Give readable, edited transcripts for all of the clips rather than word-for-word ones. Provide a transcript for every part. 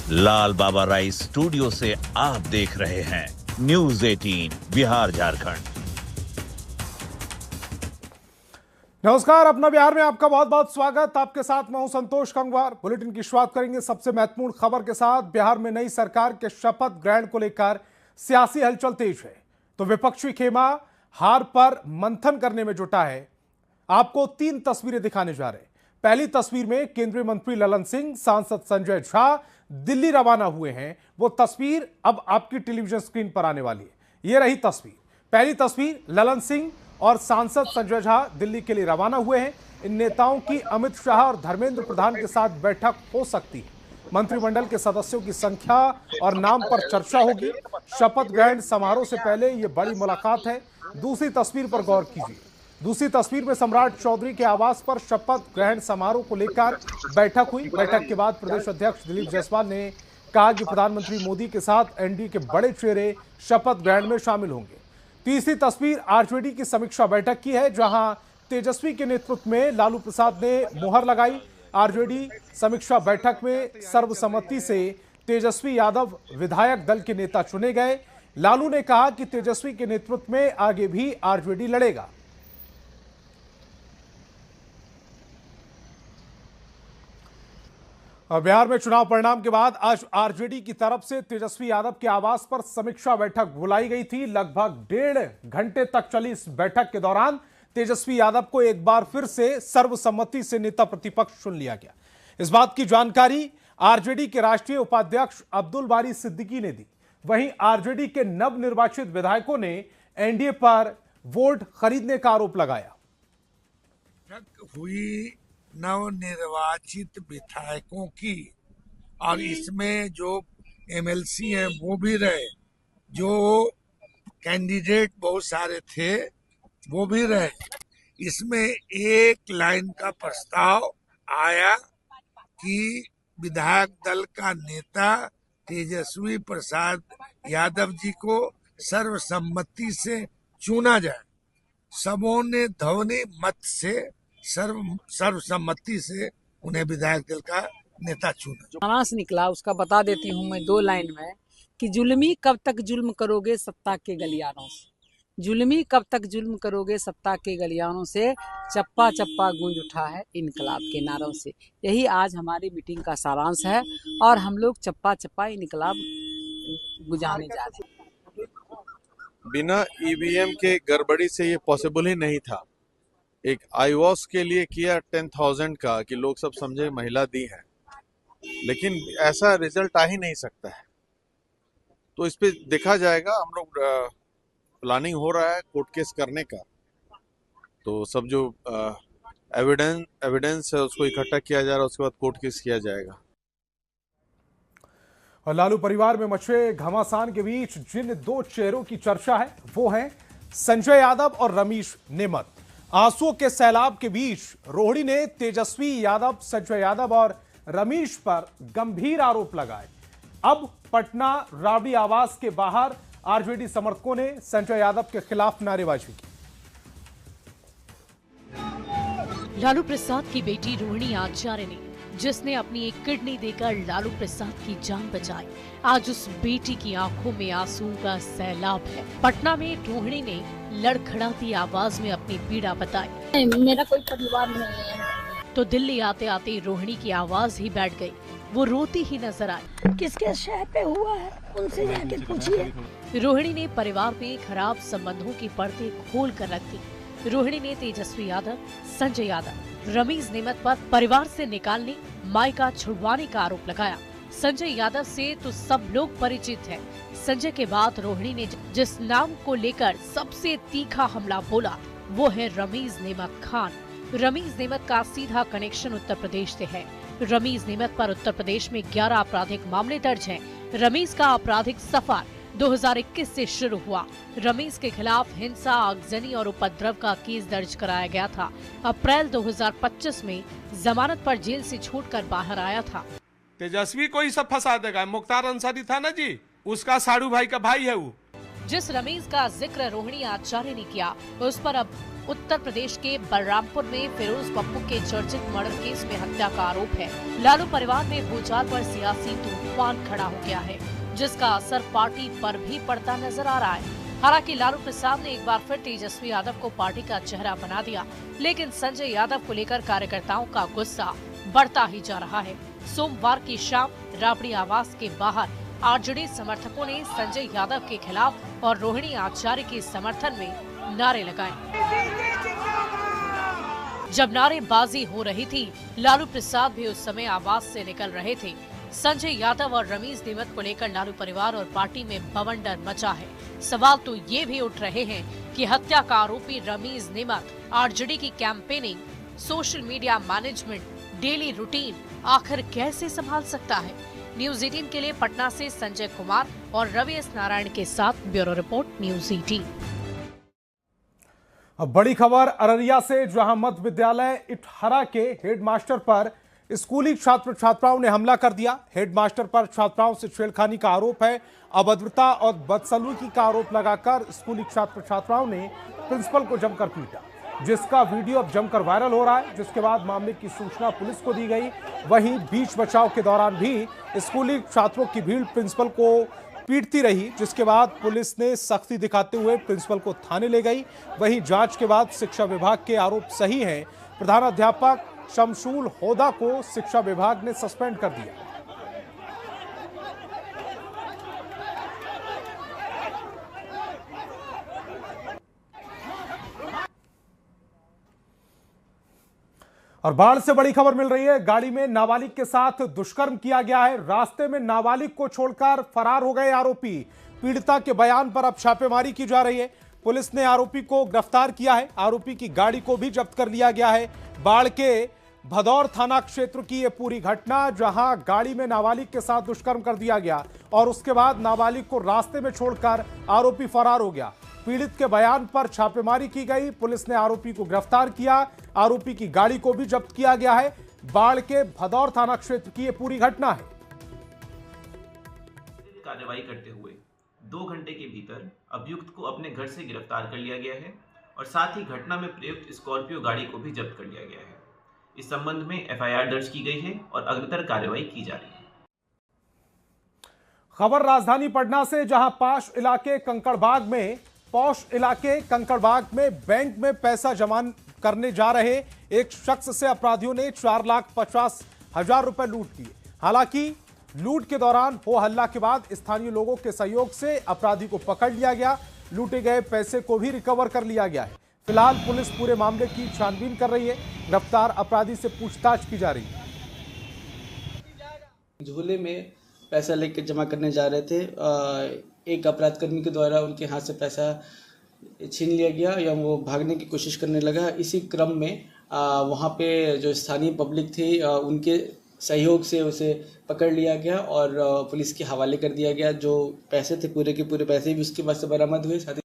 लाल बाबा rice studio से आप देख रहे हैं न्यूज 18 बिहार झारखंड। नमस्कार, अपना बिहार में आपका बहुत बहुत स्वागत। आपके साथ मैं हूं संतोष गंगवार। बुलेटिन की शुरुआत करेंगे सबसे महत्वपूर्ण खबर के साथ। बिहार में नई सरकार के शपथ ग्रहण को लेकर सियासी हलचल तेज है, तो विपक्षी खेमा हार पर मंथन करने में जुटा है। आपको 3 तस्वीरें दिखाने जा रहे हैं। पहली तस्वीर में केंद्रीय मंत्री ललन सिंह, सांसद संजय झा दिल्ली रवाना हुए हैं। वो तस्वीर अब आपकी टेलीविजन स्क्रीन पर आने वाली है। ये रही तस्वीर। पहली तस्वीर, ललन सिंह और सांसद संजय झा दिल्ली के लिए रवाना हुए हैं। इन नेताओं की अमित शाह और धर्मेंद्र प्रधान के साथ बैठक हो सकती है। मंत्रिमंडल के सदस्यों की संख्या और नाम पर चर्चा होगी। शपथ ग्रहण समारोह से पहले यह बड़ी मुलाकात है। दूसरी तस्वीर पर गौर कीजिए। दूसरी तस्वीर में सम्राट चौधरी के आवास पर शपथ ग्रहण समारोह को लेकर बैठक हुई। बैठक के बाद प्रदेश अध्यक्ष दिलीप जायसवाल ने कहा कि प्रधानमंत्री मोदी के साथ एनडीए के बड़े चेहरे शपथ ग्रहण में शामिल होंगे। तीसरी तस्वीर आरजेडी की समीक्षा बैठक की है, जहां तेजस्वी के नेतृत्व में लालू प्रसाद ने मुहर लगाई। आरजेडी समीक्षा बैठक में सर्वसम्मति से तेजस्वी यादव विधायक दल के नेता चुने गए। लालू ने कहा कि तेजस्वी के नेतृत्व में आगे भी आरजेडी लड़ेगा। बिहार में चुनाव परिणाम के बाद आज आरजेडी की तरफ से तेजस्वी यादव के आवास पर समीक्षा बैठक बुलाई गई थी। लगभग 1.5 घंटे तक चली इस बैठक के दौरान तेजस्वी यादव को एक बार फिर से सर्वसम्मति से नेता प्रतिपक्ष चुन लिया गया। इस बात की जानकारी आरजेडी के राष्ट्रीय उपाध्यक्ष अब्दुल बारी सिद्दीकी ने दी। वहीं आरजेडी के नवनिर्वाचित विधायकों ने एनडीए पर वोट खरीदने का आरोप लगाया। हुई नवनिर्वाचित विधायकों की, और इसमें जो एमएलसी हैं वो भी रहे, जो कैंडिडेट बहुत सारे थे वो भी रहे। इसमें एक लाइन का प्रस्ताव आया कि विधायक दल का नेता तेजस्वी प्रसाद यादव जी को सर्वसम्मति से चुना जाए। सबों ने ध्वनि मत से सर्वसम्मति से उन्हें विधायक दल का नेता चुना। जो सारांश निकला उसका बता देती हूँ मैं 2 लाइन में कि जुल्मी कब तक जुल्म करोगे सत्ता के गलियारों से, जुल्मी कब तक जुल्म करोगे सत्ता के गलियारों से, चप्पा चप्पा गूंज उठा है इनकलाब के नारों से। यही आज हमारी मीटिंग का सारांश है और हम लोग चप्पा चप्पा इनकलाब गुजारने जा रहे हैं। बिना ईवीएम के गड़बड़ी से ये पॉसिबल ही नहीं था। एक आईवॉस के लिए किया 10,000 का कि लोग सब समझे महिला दी है, लेकिन ऐसा रिजल्ट आ ही नहीं सकता है। तो इस पे देखा जाएगा। हम लोग प्लानिंग हो रहा है कोर्ट केस करने का, तो सब जो एविडेंस है उसको इकट्ठा किया जा रहा है, उसके बाद कोर्ट केस किया जाएगा। और लालू परिवार में मचे घमासान के बीच जिन 2 चेहरों की चर्चा है वो हैं संजय यादव और रमेश नेमत। आंसुओं के सैलाब के बीच रोहिणी ने तेजस्वी यादव, संजय यादव और रमेश पर गंभीर आरोप लगाए। अब पटना राबड़ी आवास के बाहर आरजेडी समर्थकों ने संजय यादव के खिलाफ नारेबाजी की। लालू प्रसाद की बेटी रोहिणी आचार्य ने, जिसने अपनी एक किडनी देकर लालू प्रसाद की जान बचाई, आज उस बेटी की आंखों में आंसू का सैलाब है। पटना में रोहिणी ने लड़खड़ाती आवाज में अपनी पीड़ा बताई। मेरा कोई परिवार नहीं है। तो दिल्ली आते आते रोहिणी की आवाज ही बैठ गई। वो रोती ही नजर आई। किसके शहर पे हुआ है उनसे जाके पूछिए। रोहिणी ने परिवार में खराब संबंधों की परतें खोल कर रख दी। रोहिणी ने तेजस्वी यादव, संजय यादव, रमेश नेमत पर परिवार से निकालने, मायका छुड़वाने का आरोप लगाया। संजय यादव से तो सब लोग परिचित हैं। संजय के बाद रोहिणी ने जिस नाम को लेकर सबसे तीखा हमला बोला वो है रमेश नेमत खान। रमेश नेमत का सीधा कनेक्शन उत्तर प्रदेश से है। रमेश नेमत पर उत्तर प्रदेश में 11 आपराधिक मामले दर्ज हैं। रमेश का आपराधिक सफर 2021 से शुरू हुआ। रमेश के खिलाफ हिंसा, आगजनी और उपद्रव का केस दर्ज कराया गया था। अप्रैल 2025 में जमानत पर जेल से छूटकर बाहर आया था। तेजस्वी को ही सब फंसा देगा। मुख्तार अंसारी था ना जी, उसका साड़ू भाई का भाई है वो। जिस रमेश का जिक्र रोहिणी आचार्य ने किया, उस पर अब उत्तर प्रदेश के बलरामपुर में फिरोज पप्पू के चर्चित मर्डर केस में हत्या का आरोप है। लालू परिवार में भूचाल पर सियासी तूफान खड़ा हो गया है, जिसका असर पार्टी पर भी पड़ता नजर आ रहा है। हालांकि लालू प्रसाद ने एक बार फिर तेजस्वी यादव को पार्टी का चेहरा बना दिया, लेकिन संजय यादव को लेकर कार्यकर्ताओं का गुस्सा बढ़ता ही जा रहा है। सोमवार की शाम राबड़ी आवास के बाहर आरजेडी समर्थकों ने संजय यादव के खिलाफ और रोहिणी आचार्य के समर्थन में नारे लगाए। जब नारेबाजी हो रही थी, लालू प्रसाद भी उस समय आवास से निकल रहे थे। संजय यादव और रमीज नेमत को लेकर लालू परिवार और पार्टी में बवंडर मचा है। सवाल तो ये भी उठ रहे हैं कि हत्या का आरोपी रमीज नेमत आरजेडी की campaigning, social media management, daily routine आखिर कैसे संभाल सकता है। न्यूज 18 के लिए पटना से संजय कुमार और रवि एस नारायण के साथ ब्यूरो रिपोर्ट, न्यूज 18। अब बड़ी खबर अररिया से, जहां मध्य विद्यालय इटहरा के हेडमास्टर पर स्कूली छात्र छात्राओं ने हमला कर दिया। हेडमास्टर पर छात्राओं से छेड़खानी का आरोप है। अभद्रता और बदसलूकी का आरोप लगाकर स्कूली छात्र छात्राओं ने प्रिंसिपल को जमकर पीटा, जिसका वीडियो अब जमकर वायरल हो रहा है। जिसके बाद मामले की सूचना पुलिस को दी गई। वहीं बीच बचाव के दौरान भी स्कूली छात्रों की भीड़ प्रिंसिपल को पीटती रही, जिसके बाद पुलिस ने सख्ती दिखाते हुए प्रिंसिपल को थाने ले गई। वहीं जांच के बाद शिक्षा विभाग के आरोप सही हैं। प्रधानाध्यापक शमशूल होदा को शिक्षा विभाग ने सस्पेंड कर दिया। और बाढ़ से बड़ी खबर मिल रही है। गाड़ी में नाबालिग के साथ दुष्कर्म किया गया है। रास्ते में नाबालिग को छोड़कर फरार हो गए आरोपी। पीड़िता के बयान पर अब छापेमारी की जा रही है। पुलिस ने आरोपी को गिरफ्तार किया है। आरोपी की गाड़ी को भी जब्त कर लिया गया है। बाढ़ के भदौर थाना क्षेत्र की यह पूरी घटना, जहां गाड़ी में नाबालिग के साथ दुष्कर्म कर दिया गया और उसके बाद नाबालिग को रास्ते में छोड़कर आरोपी फरार हो गया। पीड़ित के बयान पर छापेमारी की गई। पुलिस ने आरोपी को गिरफ्तार किया। आरोपी की गाड़ी को भी जब्त किया गया है। बाढ़ के भदौर थाना क्षेत्र की यह पूरी घटना है। कार्रवाई करते हुए 2 घंटे के भीतर अभियुक्त को अपने घर से गिरफ्तार कर लिया गया है और साथ ही घटना में प्रयुक्त स्कॉर्पियो गाड़ी को भी जब्त कर लिया गया है। इस संबंध में एफआईआर दर्ज की गई है और अग्रतर कार्रवाई की जा रही है। खबर राजधानी पटना से, जहां पॉश इलाके कंकड़बाग में बैंक में पैसा जमा करने जा रहे एक शख्स से अपराधियों ने 4,50,000 रुपए लूट लिए। हालांकि लूट के दौरान हो हल्ला के बाद स्थानीय लोगों के सहयोग से अपराधी को पकड़ लिया गया। लूटे गए पैसे को भी रिकवर कर लिया गया है। फिलहाल पुलिस पूरे मामले की छानबीन कर रही है। गिरफ्तार अपराधी से पूछताछ की जा रही है। झोले में पैसा लेकर जमा करने जा रहे थे। एक अपराधकर्मी के द्वारा उनके हाथ से पैसा छीन लिया गया या वो भागने की कोशिश करने लगा। इसी क्रम में वहाँ पे जो स्थानीय पब्लिक थी उनके सहयोग से उसे पकड़ लिया गया और पुलिस के हवाले कर दिया गया। जो पैसे थे पूरे के पूरे पैसे भी उसके पास से बरामद हुए। साथ ही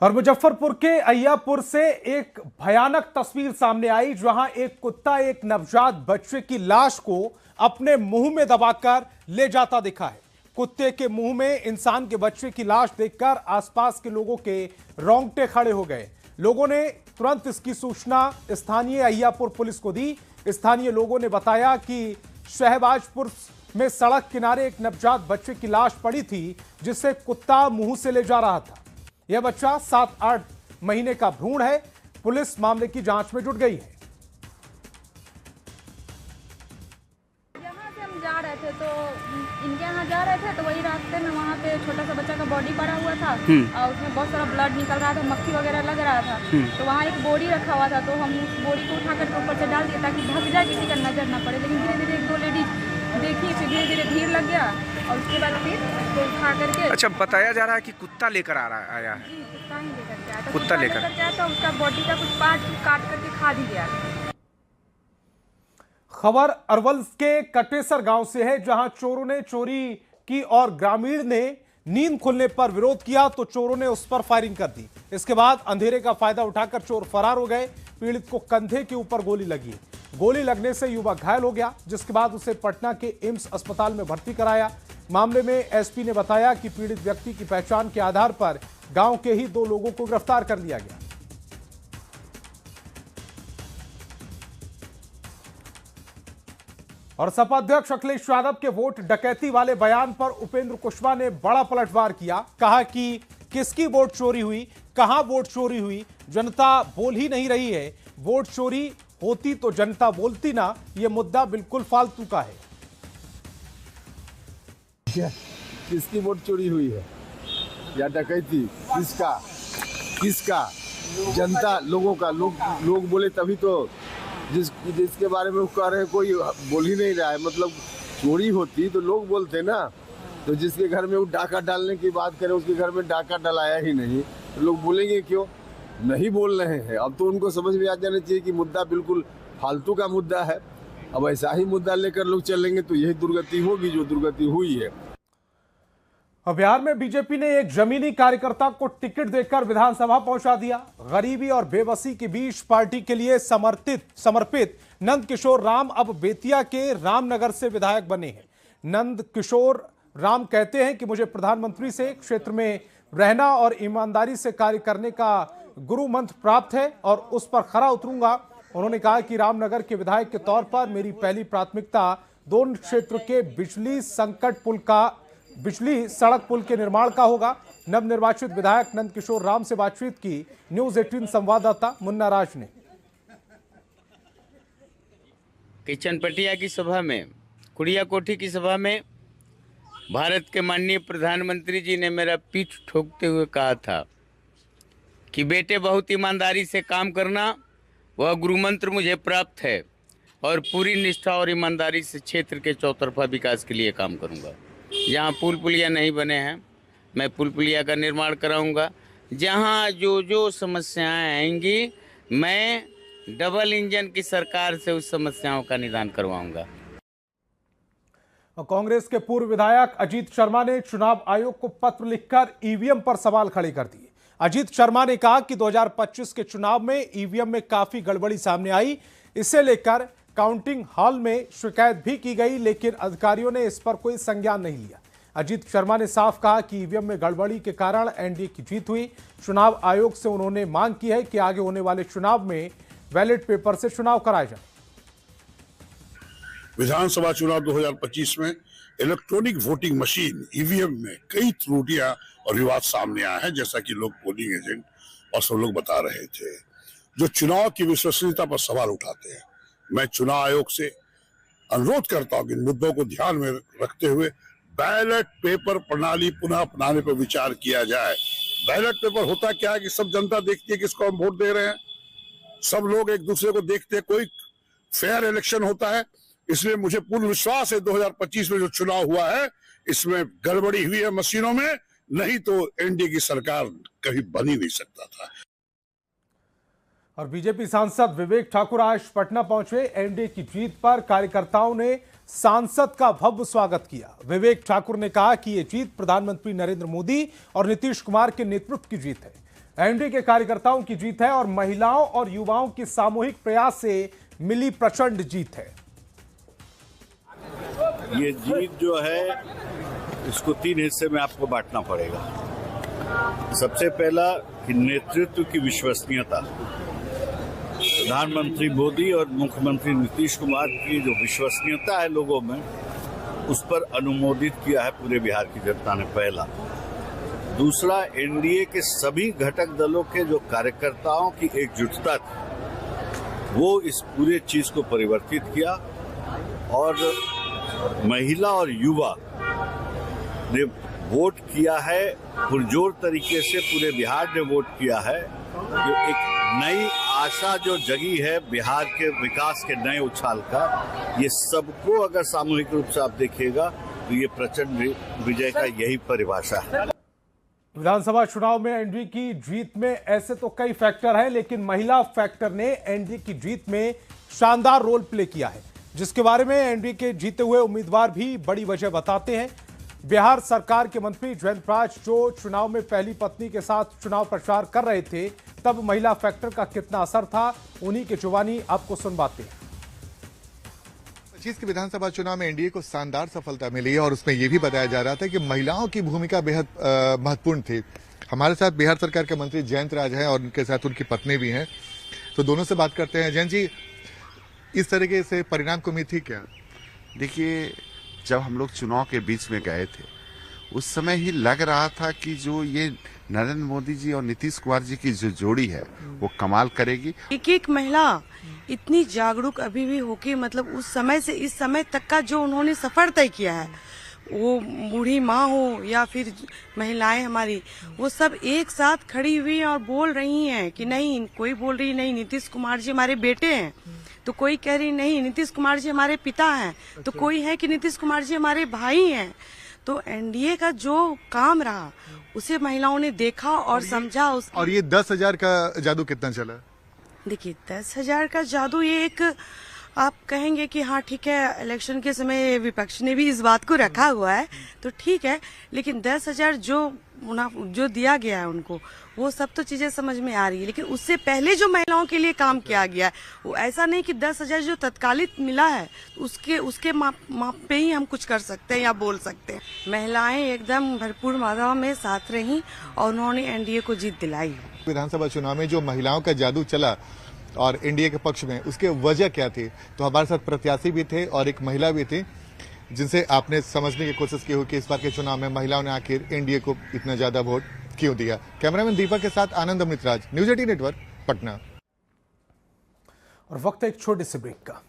और मुजफ्फरपुर के अय्यापुर से एक भयानक तस्वीर सामने आई, जहां एक कुत्ता एक नवजात बच्चे की लाश को अपने मुंह में दबाकर ले जाता दिखा है। कुत्ते के मुंह में इंसान के बच्चे की लाश देखकर आसपास के लोगों के रोंगटे खड़े हो गए। लोगों ने तुरंत इसकी सूचना स्थानीय अय्यापुर पुलिस को दी। स्थानीय लोगों ने बताया कि शहबाजपुर में सड़क किनारे एक नवजात बच्चे की लाश पड़ी थी, जिसे कुत्ता मुंह से ले जा रहा था। यह बच्चा 7-8 महीने का भ्रूण है। पुलिस मामले की जांच में जुट गई है। यहाँ से हम जा रहे थे तो इनके यहाँ जा रहे थे तो वही रास्ते में वहाँ पे छोटा सा बच्चा का बॉडी पड़ा हुआ था और उसमें बहुत सारा ब्लड निकल रहा था, मक्खी वगैरह लग रहा था। तो वहाँ एक बोरी रखा हुआ था, तो हम उस बोरी को उठा करके ऊपर से डाल दिए ताकि ढक जाए, किसी का नजर ना पड़े। लेकिन धीरे धीरे 1-2 लेडीज देखी, फिर धीरे धीरे भीड़ लग गया और उसके बाद फिर उसको उठा करके। अच्छा, बताया जा रहा है कि कुत्ता लेकर आया है। जी, कुत्ता ही लेकर के आया था। कुत्ता लेकर आया तो उसका बॉडी का कुछ पार्ट काट करके खा भी गया। खबर अरवल के कटेसर गांव से है, जहां चोरों ने चोरी की और ग्रामीण ने नींद खुलने पर विरोध किया तो चोरों ने उस पर फायरिंग कर दी। इसके बाद अंधेरे का फायदा उठाकर चोर फरार हो गए। पीड़ित को कंधे के ऊपर गोली लगी। गोली लगने से युवक घायल हो गया, जिसके बाद उसे पटना के एम्स अस्पताल में भर्ती कराया। मामले में एसपी ने बताया कि पीड़ित व्यक्ति की पहचान के आधार पर गांव के ही 2 लोगों को गिरफ्तार कर लिया गया। और सपा अध्यक्ष अखिलेश यादव के वोट डकैती वाले बयान पर उपेंद्र कुशवाहा ने बड़ा पलटवार किया। कहा कि किसकी वोट चोरी हुई, कहां वोट चोरी हुई, जनता बोल ही नहीं रही है। वोट चोरी होती तो जनता बोलती ना, यह मुद्दा बिल्कुल फालतू का है। किसकी वोट चोरी हुई है या डकैती, किसका जनता लोगों का, लोग बोले तभी तो। जिसके बारे में कह रहे हैं कोई बोल ही नहीं रहा है। मतलब चोरी होती तो लोग बोलते ना। तो जिसके घर में वो डाका डालने की बात करें, उसके घर में डाका डलाया ही नहीं, तो लोग बोलेंगे क्यों? नहीं बोल रहे हैं। अब तो उनको समझ में आ जाना चाहिए कि मुद्दा बिल्कुल फालतू का मुद्दा है। अब ऐसा ही मुद्दा लेकर लोग चलेंगे तो यही दुर्गति होगी जो दुर्गति हुई है। बिहार में बीजेपी ने एक जमीनी कार्यकर्ता को टिकट देकर विधानसभा पहुंचा दिया। गरीबी और बेबसी के बीच पार्टी के लिए समर्पित नंद किशोर राम अब बेतिया के रामनगर से विधायक बने हैं। नंद किशोर राम कहते हैं कि मुझे प्रधानमंत्री से क्षेत्र में रहना और ईमानदारी से कार्य करने का गुरु मंत्र प्राप्त है और उस पर खरा उतरूंगा। उन्होंने कहा कि रामनगर के विधायक के तौर पर मेरी पहली प्राथमिकता दोनों क्षेत्र के बिजली सड़क पुल के निर्माण का होगा। नवनिर्वाचित विधायक नंद किशोर राम से बातचीत की न्यूज 18 संवाददाता मुन्ना राज ने। किचन पटिया की सभा में, कुड़िया कोठी की सभा में भारत के माननीय प्रधानमंत्री जी ने मेरा पीठ ठोकते हुए कहा था कि बेटे बहुत ईमानदारी से काम करना, वह गुरुमंत्र मुझे प्राप्त है और पूरी निष्ठा और ईमानदारी से क्षेत्र के चौतरफा विकास के लिए काम करूंगा। जहाँ पुल पुलिया नहीं बने हैं, मैं पुल पुलिया का निर्माण कराऊंगा। जहाँ जो समस्याएं आएंगी, मैं डबल इंजन की सरकार से उस समस्याओं का निदान करवाऊंगा। कांग्रेस के पूर्व विधायक अजीत शर्मा ने चुनाव आयोग को पत्र लिखकर ईवीएम पर सवाल खड़े कर दिए। अजीत शर्मा ने कहा कि 2025 के चुनाव में ईवीएम में काफी गड़बड़ी सामने आई। इसे लेकर काउंटिंग हॉल में शिकायत भी की गई, लेकिन अधिकारियों ने इस पर कोई संज्ञान नहीं लिया। अजीत शर्मा ने साफ कहा कि ईवीएम में गड़बड़ी के कारण एनडीए की जीत हुई। चुनाव आयोग से उन्होंने मांग की है कि आगे होने वाले चुनाव में बैलेट पेपर से चुनाव कराए जाए। विधानसभा चुनाव 2025 में इलेक्ट्रॉनिक वोटिंग मशीन ईवीएम में कई त्रुटियां और विवाद सामने आए हैं, जैसा कि लोग पोलिंग एजेंट और सब लोग बता रहे थे, जो चुनाव की विश्वसनीयता पर सवाल उठाते हैं। मैं चुनाव आयोग से अनुरोध करता हूं कि इन मुद्दों को ध्यान में रखते हुए बैलेट पेपर प्रणाली पुनः अपनाने पर विचार किया जाए। बैलेट पेपर होता क्या है कि सब जनता देखती है किसको हम वोट दे रहे हैं, सब लोग एक दूसरे को देखते हैं, कोई फेयर इलेक्शन होता है। इसलिए मुझे पूर्ण विश्वास है 2025 में जो चुनाव हुआ है इसमें गड़बड़ी हुई है मशीनों में, नहीं तो एनडीए की सरकार कभी बन ही नहीं सकता था। और बीजेपी सांसद विवेक ठाकुर आज पटना पहुंचे। एनडीए की जीत पर कार्यकर्ताओं ने सांसद का भव्य स्वागत किया। विवेक ठाकुर ने कहा कि यह जीत प्रधानमंत्री नरेंद्र मोदी और नीतीश कुमार के नेतृत्व की जीत है। एनडीए के कार्यकर्ताओं की जीत है और महिलाओं और युवाओं के सामूहिक प्रयास से मिली प्रचंड जीत है। ये जीत जो है इसको 3 हिस्से में आपको बांटना पड़ेगा। सबसे पहला कि नेतृत्व की विश्वसनीयता, प्रधानमंत्री मोदी और मुख्यमंत्री नीतीश कुमार की जो विश्वसनीयता है लोगों में, उस पर अनुमोदित किया है पूरे बिहार की जनता ने, पहला। दूसरा, एनडीए के सभी घटक दलों के जो कार्यकर्ताओं की एकजुटता थी, वो इस पूरे चीज को परिवर्तित किया और महिला और युवा ने वोट किया है, पुरजोर तरीके से पूरे बिहार ने वोट किया है। जो एक नई आशा जो जगी है बिहार के विकास के नए उछाल का, ये सबको अगर सामूहिक रूप से आप देखिएगा तो ये प्रचंड विजय का यही परिभाषा है। विधानसभा चुनाव में एनडीए की जीत में ऐसे तो कई फैक्टर हैं, लेकिन महिला फैक्टर ने एनडीए की जीत में शानदार रोल प्ले किया है, जिसके बारे में एनडीए के जीते हुए उम्मीदवार भी बड़ी वजह बताते हैं। बिहार सरकार के मंत्री जयंत राज जो चुनाव में पहली पत्नी के साथ चुनाव प्रचार कर रहे थे, तब महिला फैक्टर का कितना असर था, उन्हीं के जुबानी आपको सुनवाते हैं। 25 के विधानसभा चुनाव में एनडीए को शानदार सफलता मिली है और उसमें यह भी बताया जा रहा था कि महिलाओं की भूमिका बेहद महत्वपूर्ण थी। हमारे साथ बिहार सरकार के मंत्री जयंत राज हैं और उनके साथ उनकी पत्नी भी हैं, तो दोनों से बात करते हैं। जयंत जी, इस तरीके से परिणाम को उम्मीद थी क्या? देखिए, जब हम लोग चुनाव के बीच में गए थे उस समय ही लग रहा था कि जो ये नरेंद्र मोदी जी और नीतीश कुमार जी की जो जोड़ी है वो कमाल करेगी। एक एक महिला इतनी जागरूक अभी भी होके, मतलब उस समय से इस समय तक का जो उन्होंने सफर तय किया है, वो बूढ़ी माँ हो या फिर महिलाएं हमारी, वो सब एक साथ खड़ी हुई और बोल रही हैं कि नहीं, कोई बोल रही नहीं नीतीश कुमार जी हमारे बेटे हैं, तो कोई कह रही नहीं नीतीश कुमार जी हमारे पिता हैं, तो कोई है कि नीतीश कुमार जी हमारे भाई हैं। तो एनडीए का जो काम रहा उसे महिलाओं ने देखा और समझा। और ये 10,000 का जादू कितना चला? देखिए 10,000 का जादू, ये एक आप कहेंगे कि हाँ ठीक है, इलेक्शन के समय विपक्ष ने भी इस बात को रखा हुआ है तो ठीक है, लेकिन 10,000 जो दिया गया है उनको, वो सब तो चीजें समझ में आ रही है, लेकिन उससे पहले जो महिलाओं के लिए काम किया गया है वो ऐसा नहीं कि 10,000 जो तत्कालिक मिला है उसके माप पे ही हम कुछ कर सकते हैं या बोल सकते हैं। महिलाएं एकदम भरपूर मात्रा में साथ रही और उन्होंने एनडीए को जीत दिलाई। विधानसभा चुनाव में जो महिलाओं का जादू चला और एनडीए के पक्ष में, उसके वजह क्या थी? तो हमारे साथ प्रत्याशी भी थे और एक महिला भी थी जिनसे आपने समझने की कोशिश की हो कि इस बार के चुनाव में महिलाओं ने आखिर एनडीए को इतना ज्यादा वोट क्यों दिया। कैमरामैन दीपक के साथ आनंद अमृतराज, न्यूज़ 18 नेटवर्क, पटना। और वक्त है एक छोटे से ब्रेक का।